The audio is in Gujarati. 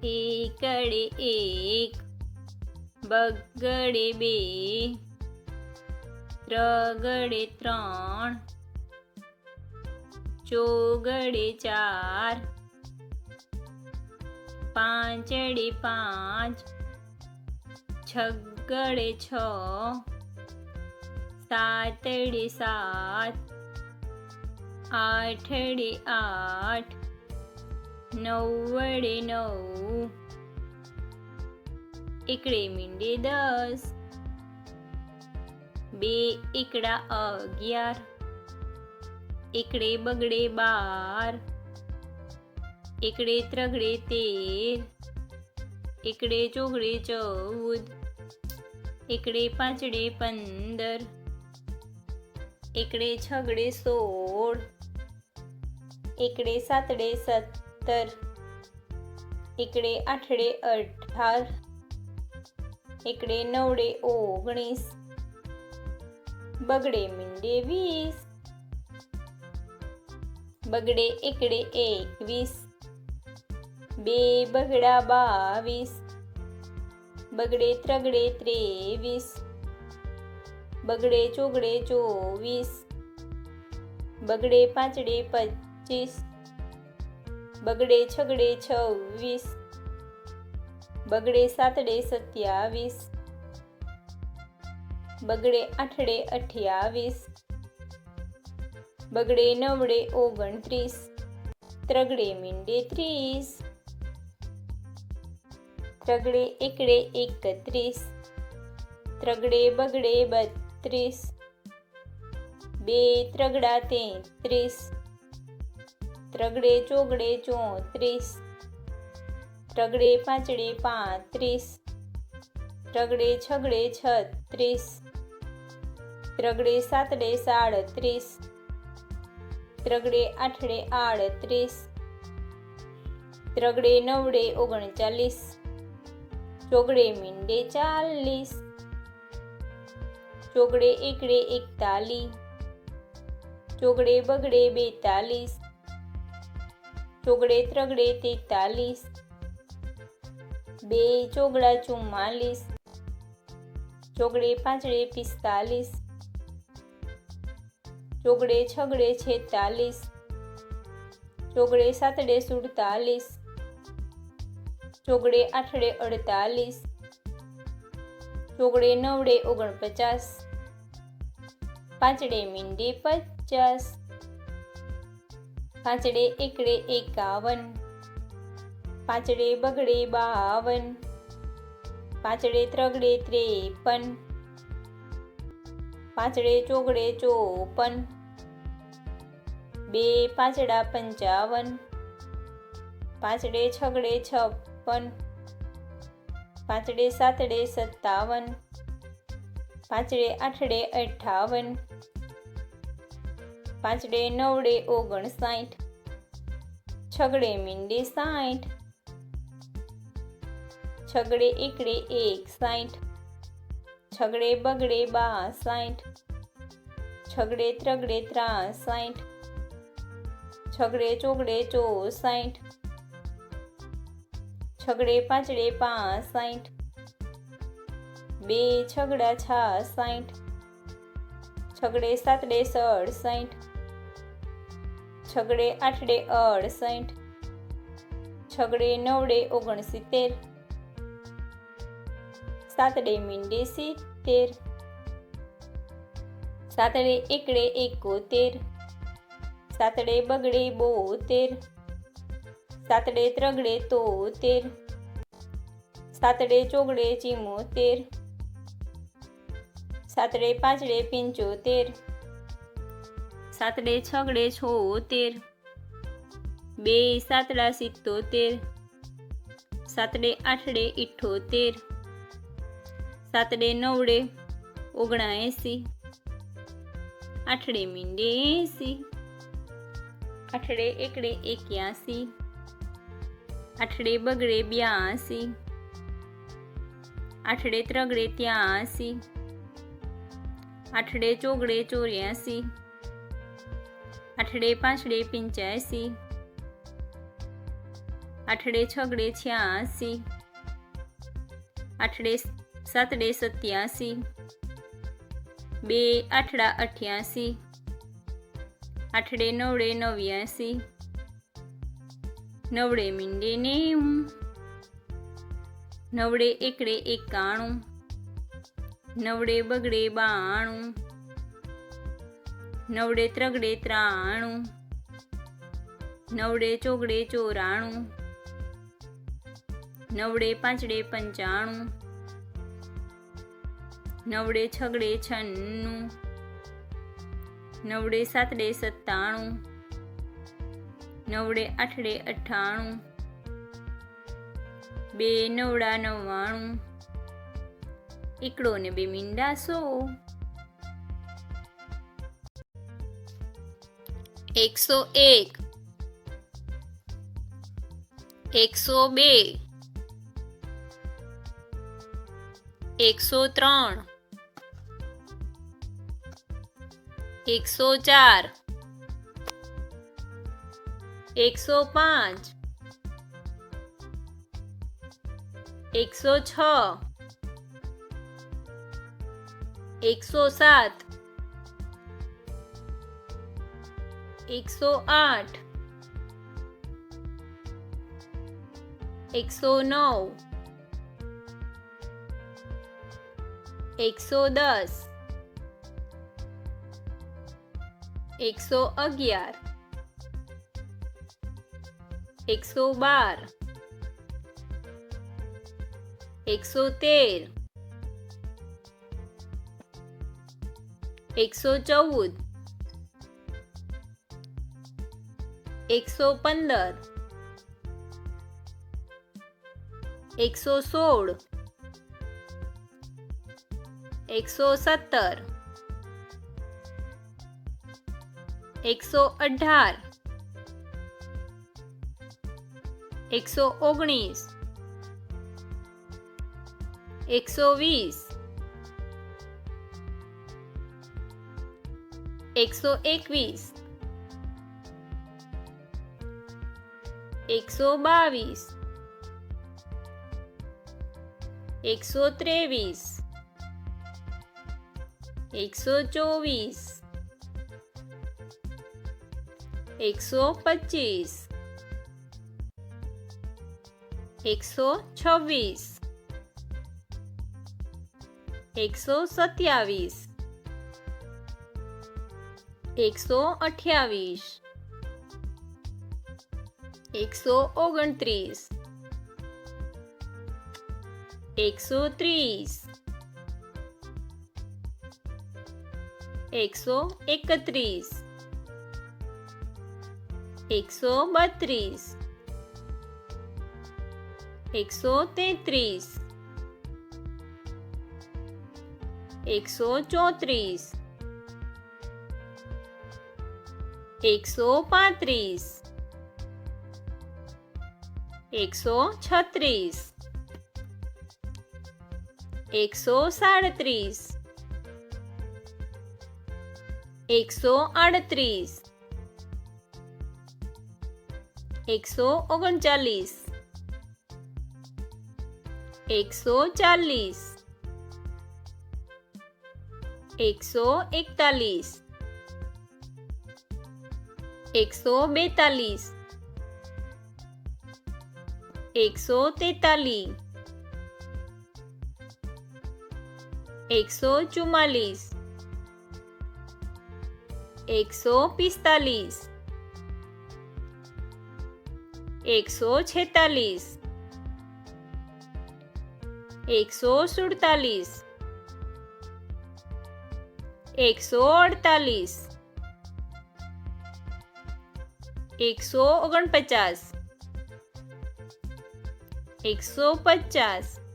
એકડે એક, બગડે બે, ત્રગડે ત્રણ, ચોગડે ચાર, પાંચડે પાંચ, છગડે છ, સાતડે સાત, આઠડે આઠ, નવડે નવ, એકડે મીંડે 10, બે એકડા 11, એકડે બગડે 12, એકડે ત્રગડે 13, એકડે ચોગડે 14, એકડે પાંચડે 15, એકડે છગડે 16, એકડે સાતડે 17, એકડે આઠડે 18, એકડે નવડે 19, બગડે મીંડે 20, બગડે એકડે 21, બે બગડા 22, બગડે ત્રગડે 23, બગડે ચોગડે 24, બગડે પાંચડે 25, બગડે છગડે 26, બગડે સાતડે 27, બગડે આઠડે 28, બગડે નવડે 29, ત્રગડે મીંડે 30, ત્રગડે એકડે 31, ત્રગડે બગડે 32, બે ત્રગડા 33, ત્રગડે ચોગડે 34, ત્રગડે પાંચડે 35, ત્રગડે છગડે 36, ત્રગડે સાતડે 37, ત્રગડે આઠડે 38, ત્રગડે નવડે 39, ચોગડે મીંડે 40, ચોગડે એકડે 41, ચોગડે બગડે 42, ચોગડે ત્રગડે 43, બે ચોગડા 44, ચોગડે પાંચડે 45, ચોગડે છગડે 46, ચોગડે સાતડે 47, ચોગડે આઠડે 48, ચોગડે નવડે 49, પાંચડે મીંડે 50, પાંચડે એકડે 51, પાંચડે બગડે 52, પાંચડે ત્રગડે 53, પાંચડે ચોગડે 54, બે પાંચડા 55, પાંચડે છગડે 56, પાંચડે સાતડે 57, પાંચડે આઠડે 58, પાંચડે નવડે 59, છગડે મીંડે 60, છગડે એકડે 61, છગડે બગડે 62, છગડે ત્રગડે 63, છગડે ચોગડે 64, છગડે પાંચડે 65, બે છગડા 66, છગડે સાતડે 67, છગડે આઠડે 68, છગડે નવડે 69, સાતડે મીંડે 70, સાતડે એકડે 71, સાતડે બગડે 72, સાતડે ત્રગડે 73, સાતડે ચોગડે 74, સાતડે પાંચડે 75, સાતડે છગડે 76, બે સાતડા 77, સાતડે આઠડે 78, સાતડે નવડે 79, આઠડે મીંડે 80, આઠડે એકડે 81, આઠડે બગડે 82, આઠડે ત્રગડે 83, આઠડે ચોગડે 84, આઠડે પાંચડે 85, આઠડે છગડે 86, આઠડે સાતડે 87, 2 આઠડા 88, આઠડે નવડે 89, નવડે મીંડે 90, નવડે એકડે 91, નવડે બગડે 92, નવડે ત્રગડે 93, નવડે ચોગડે 94, નવડે પાંચડે 95, નવડે છગડે 96, નવડે સાતડે 97, નવડે આઠડે 98, 2 નવડા 99, એકડો ને 2 મીંડા 100, 101, 102, 103, 104, 105, 106, 107, 108, 109, 110, 111, 112, 113, 114, 115, 116, 117, 118, 119, 120, 121, 122, 123, 124, 125, 126, 127, 128, 129, 130, 131, 132, 133, 134, 135, 136, 137, 138, 139, 140, 141, 142, 143, 144, 145, 146, 147, 148, 149, 150,